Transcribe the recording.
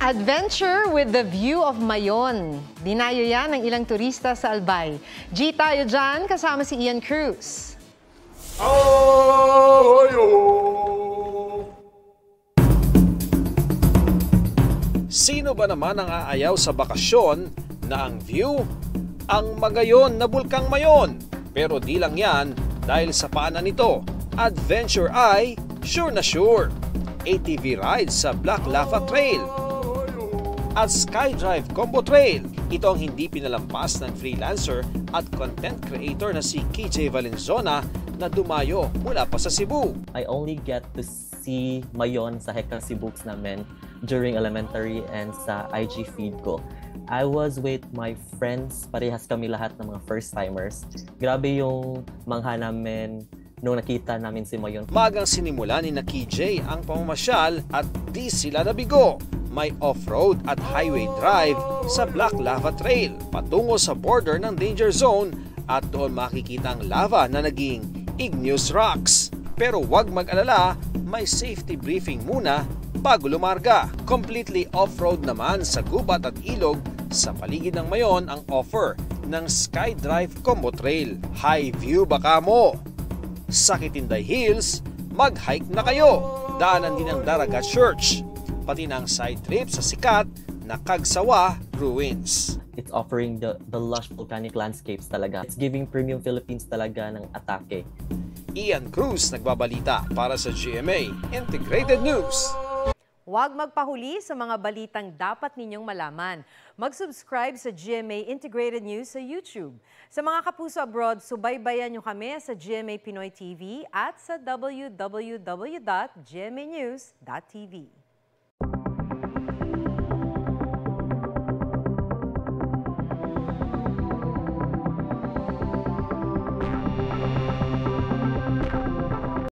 Adventure with the view of Mayon. Dinayo yan ng ilang turista sa Albay. G tayo dyan, kasama si Ian Cruz. Sino ba naman ang aayaw sa bakasyon na ang view ang magayon na Bulkang Mayon? Pero di lang yan dahil sa paanan nito, adventure ay sure na sure. ATV ride sa Black Lava Trail at Skydrive Combo Trail. Ito ang hindi pinalampas ng freelancer at content creator na si KJ Valenzona na dumayo mula pa sa Cebu. I only get to see Mayon sa Heka Cebux namin during elementary and sa IG feed ko. I was with my friends, parehas kami lahat ng mga first-timers. Grabe yung mangha namin nung nakita namin si Mayon. Magang sinimula ni na KJ ang pamamasyal at di sila nabigo. May off-road at highway drive sa Black Lava Trail patungo sa border ng danger zone at doon makikita ang lava na naging igneous rocks. Pero huwag mag-alala, may safety briefing muna bago lumarga. Completely off-road naman sa gubat at ilog sa paligid ng Mayon ang offer ng Skydrive Combo Trail. High view baka mo! Sa Kitinday Hills, mag-hike na kayo. Daanan din ang Daraga Church, pati ng side trip sa sikat na Kagsawa Ruins. It's offering the lush volcanic landscapes talaga. It's giving premium Philippines talaga ng atake. Ian Cruz nagbabalita para sa GMA Integrated News. Huwag magpahuli sa mga balitang dapat ninyong malaman. Mag-subscribe sa GMA Integrated News sa YouTube. Sa mga kapuso abroad, subaybayan nyo kami sa GMA Pinoy TV at sa www.gmanews.tv.